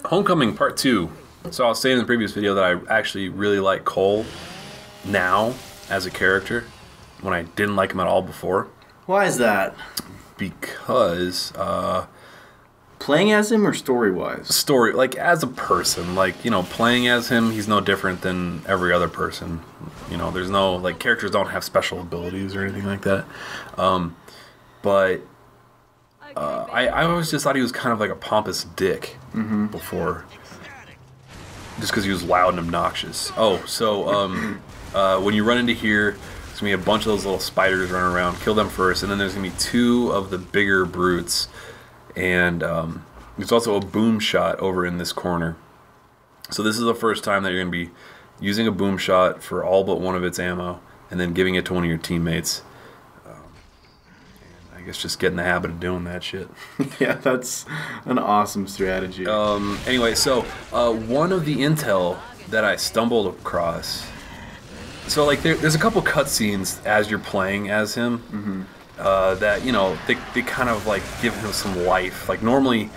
Homecoming Part 2. So I was saying in the previous video that I actually really like Cole now as a character when I didn't like him at all before. Why is that? Because playing as him or story-wise? Story, like as a person, like, you know, playing as him, he's no different than every other person. You know, there's no, like, characters don't have special abilities or anything like that. But I always just thought he was kind of like a pompous dick before. Just because he was loud and obnoxious. Oh, so when you run into here, there's going to be a bunch of those little spiders running around. Kill them first, and then there's going to be two of the bigger brutes. And there's also a boom shot over in this corner. So this is the first time that you're going to be using a boom shot for all but one of its ammo, and then giving it to one of your teammates. I guess just get in the habit of doing that shit. Yeah, that's an awesome strategy. Anyway, so one of the intel that I stumbled across. So like there's a couple cutscenes as you're playing as him that, you know, they kind of like give him some life. Like normally,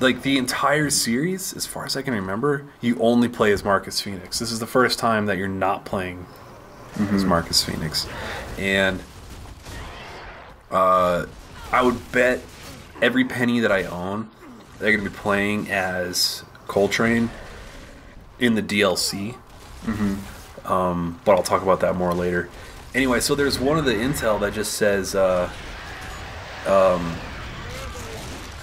like the entire series, as far as I can remember, you only play as Marcus Phoenix. This is the first time that you're not playing as Marcus Phoenix, and I would bet every penny that I own they're going to be playing as Coltrane in the DLC. But I'll talk about that more later. Anyway, so there's one of the intel that just says,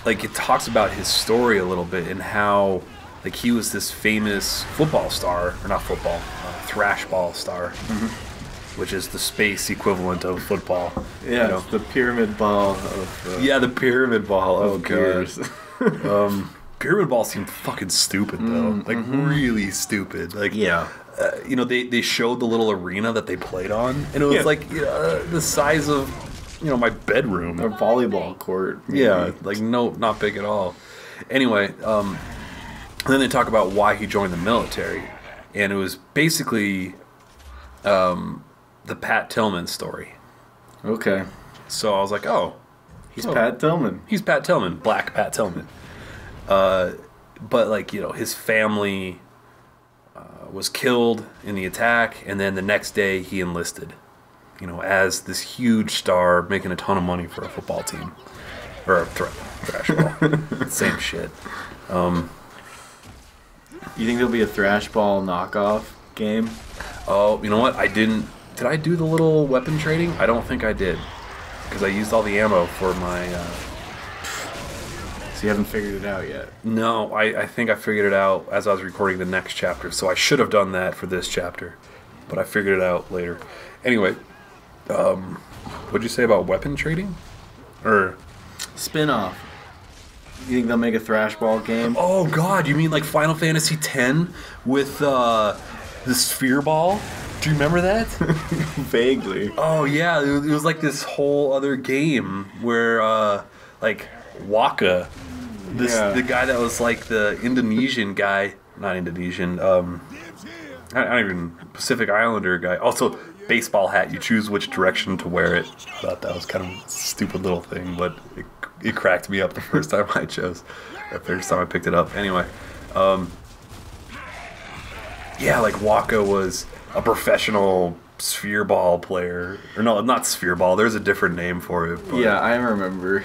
like it talks about his story a little bit and how, like, he was this famous football star, or not football, thrash ball star. Which is the space equivalent of football. Yeah, you know? the pyramid ball of... yeah, the pyramid ball. Oh, gears. Pyramid ball seemed fucking stupid, though. Like, really stupid. Like, yeah. You know, they showed the little arena that they played on, and it was like the size of, you know, my bedroom. A volleyball court. Maybe. Yeah, like, no, not big at all. Anyway, then they talk about why he joined the military, and it was basically... the Pat Tillman story. Okay. So I was like, oh. He's Pat Tillman. He's Pat Tillman. Black Pat Tillman. But, like, you know, his family was killed in the attack, and then the next day he enlisted, you know, as this huge star making a ton of money for a football team. Or a thrash ball. Same shit. You think there'll be a thrash ball knockoff game? Oh, you know what? I didn't... Did I do the little weapon trading? I don't think I did. Because I used all the ammo for my... So you haven't figured it out yet? No, I think I figured it out as I was recording the next chapter. So I should have done that for this chapter. But I figured it out later. Anyway, what'd you say about weapon trading? Or... Spin-off. You think they'll make a thrash ball game? Oh, God, you mean like Final Fantasy X with the sphere ball? Do you remember that? Vaguely. Oh, yeah, it was like this whole other game where, like, Waka, the guy that was like the Indonesian guy, not Indonesian, I don't even, Pacific Islander guy. Also, baseball hat, you choose which direction to wear it. I thought that was kind of a stupid little thing, but it cracked me up the first time I chose. The first time I picked it up. Anyway, yeah, like Waka was a professional sphere ball player. Or no, not sphere ball. There's a different name for it. But, yeah, I remember.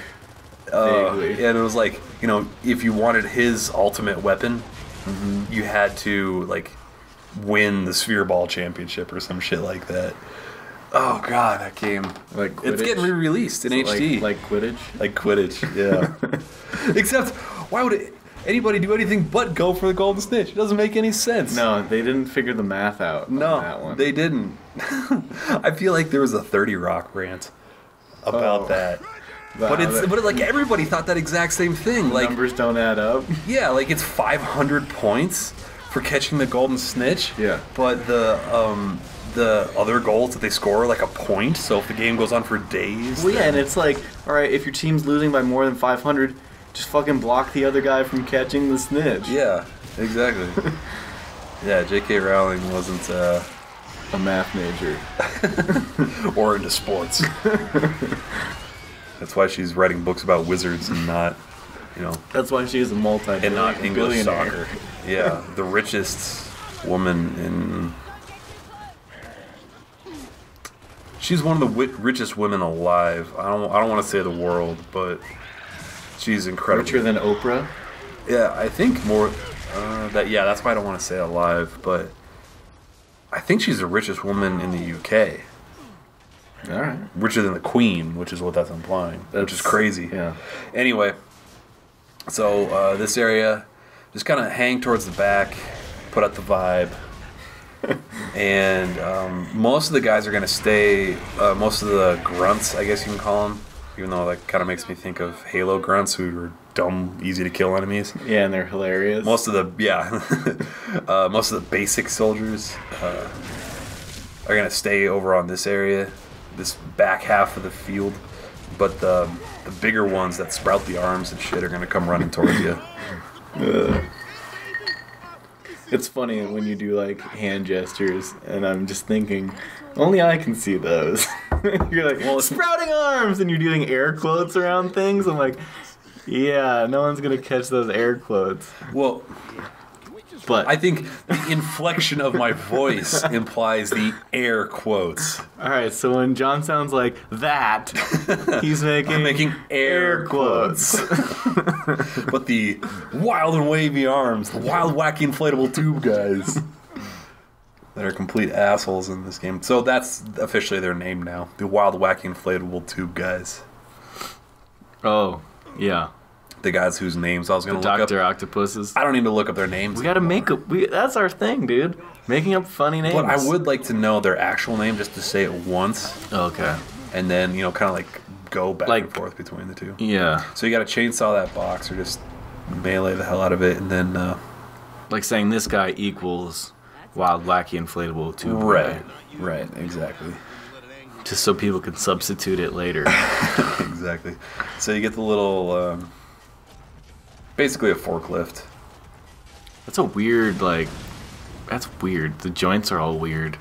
Vaguely. And it was like, you know, if you wanted his ultimate weapon, you had to, like, win the sphere ball championship or some shit like that. Oh, God, that game. Like Quidditch? It's getting re-released in HD. Like Quidditch? Like Quidditch, yeah. Except, why would anybody do anything but go for the golden snitch? It doesn't make any sense. No, they didn't figure the math out on that one. They didn't. I feel like there was a 30 Rock rant about that. But like everybody thought that exact same thing. Like numbers don't add up. Yeah, like it's 500 points for catching the golden snitch. Yeah. But the other goals that they score are like a point. So if the game goes on for days. Well, yeah, and it's like, all right, if your team's losing by more than 500, just fucking block the other guy from catching the snitch. Yeah, exactly. Yeah, J.K. Rowling wasn't a math major or into sports. That's why she's writing books about wizards and not You know, That's why she is a and not English multi-billionaire. soccer. Yeah, the richest woman in. She's one of the richest women alive. I don't want to say the world, but she's incredible. Richer than Oprah? Yeah, I think more. That's why I don't want to say alive, but I think she's the richest woman in the UK. All right. Richer than the Queen, which is what that's implying, which is crazy. Yeah. Anyway, so this area, just kind of hang towards the back, put out the vibe. And most of the guys are going to stay, most of the grunts, I guess you can call them, even though that kind of makes me think of Halo grunts who are dumb, easy to kill enemies. Yeah, and they're hilarious. Most of the basic soldiers are going to stay over on this area, this back half of the field. But the bigger ones that sprout the arms and shit are going to come running towards you. It's funny when you do like hand gestures, and I'm just thinking, only I can see those. You're like, well, sprouting arms, and you're doing air quotes around things. I'm like, yeah, no one's gonna catch those air quotes. Well, but I think the inflection of my voice implies the air quotes. All right, so when John sounds like that, he's making air quotes. But the wild and wavy arms, the wild, wacky, inflatable tube guys that are complete assholes in this game. So that's officially their name now. The wild, wacky, inflatable tube guys. Oh, yeah. The guys whose names I was going to look Dr. up. Octopuses. I don't need to look up their names. We got to make up. That's our thing, dude. Making up funny names. But I would like to know their actual name just to say it once. Okay. And then, kind of like go back Like- and forth between the two. Yeah. So you got to chainsaw that box or just melee the hell out of it and then... Like saying this guy equals wild, wacky, inflatable tube. Right, exactly. Just so people can substitute it later. Exactly. So you get the little... basically a forklift. That's a weird, that's weird. The joints are all weird.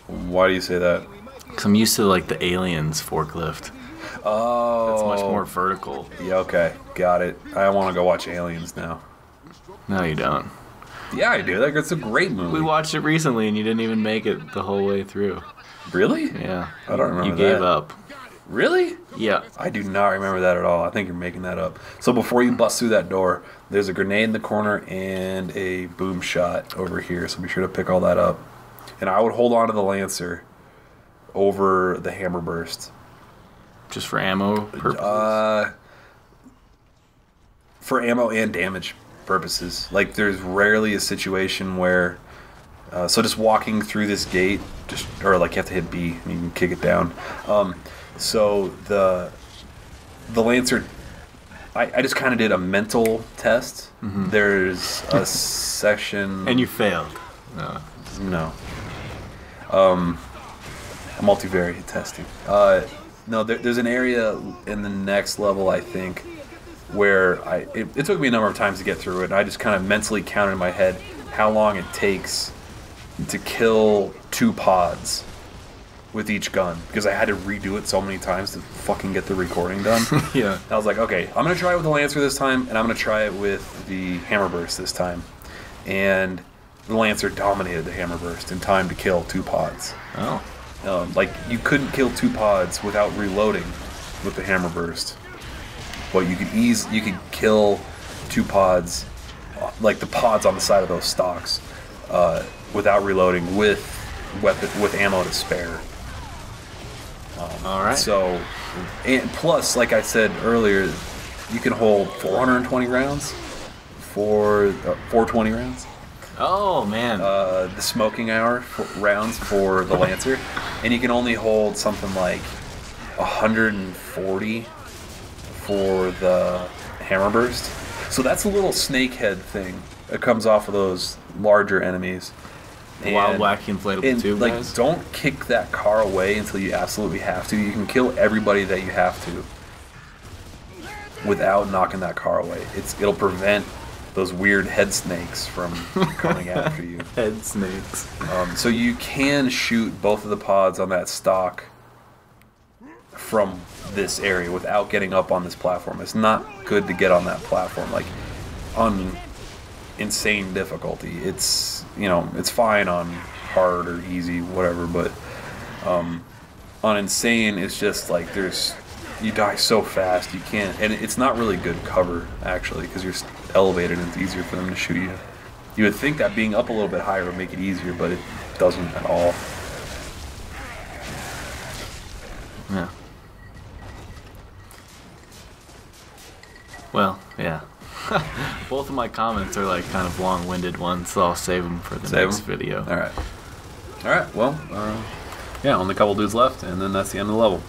Why do you say that? Because I'm used to, the Aliens forklift. Oh. It's much more vertical. Yeah, okay. Got it. I want to go watch Aliens now. No, you don't. Yeah, I do. That's a great movie. We watched it recently, and you didn't even make it the whole way through. Really? Yeah. I don't remember You gave that. up. Really? Yeah. I do not remember that at all. I think you're making that up. So before you bust through that door, there's a grenade in the corner and a boom shot over here. So be sure to pick all that up. And I would hold on to the Lancer over the hammer burst. Just for ammo purposes? For ammo and damage purposes. Like, there's rarely a situation where... so just walking through this gate, you have to hit B and you can kick it down. So the Lancer, I just kind of did a mental test. Mm-hmm. There's a section... And you failed. No. Multivariate testing. No, there's an area in the next level, I think, where it took me a number of times to get through it, and I just kind of mentally counted in my head how long it takes to kill 2 pods with each gun, because I had to redo it so many times to fucking get the recording done. Yeah. I was like, okay, I'm going to try it with the Lancer this time, and I'm going to try it with the Hammer Burst this time. And the Lancer dominated the Hammer Burst in time to kill 2 pods. Oh. You couldn't kill 2 pods without reloading with the Hammer Burst. But you could kill 2 pods, like the pods on the side of those stocks, without reloading with ammo to spare. All right. So, and plus, like I said earlier, you can hold 420 rounds, 420 rounds. Oh man. The smoking hour rounds for the Lancer, and you can only hold something like 140 for the Hammer Burst. So that's a little snakehead thing that comes off of those larger enemies. Wild, wacky, inflatable tube guys? Don't kick that car away until you absolutely have to. You can kill everybody that you have to without knocking that car away. It'll prevent those weird head snakes from coming after you. Head snakes. So you can shoot both of the pods on that stock from this area without getting up on this platform. It's not good to get on that platform, like, on insane difficulty. It's, you know, it's fine on hard or easy, whatever, but on insane, it's just like you die so fast, you can't, and it's not really good cover, actually, because you're elevated and it's easier for them to shoot you. You would think that being up a little bit higher would make it easier, but it doesn't at all. Yeah. Well, yeah. Both of my comments are like kind of long-winded ones, so I'll save them for the next video. All right. All right. Well, yeah, only a couple dudes left, and then that's the end of the level.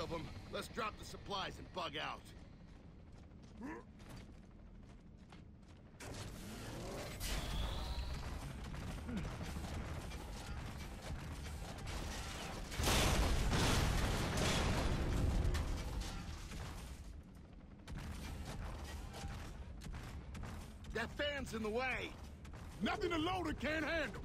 Of them. Let's drop the supplies and bug out. That fan's in the way. Nothing a loader can't handle.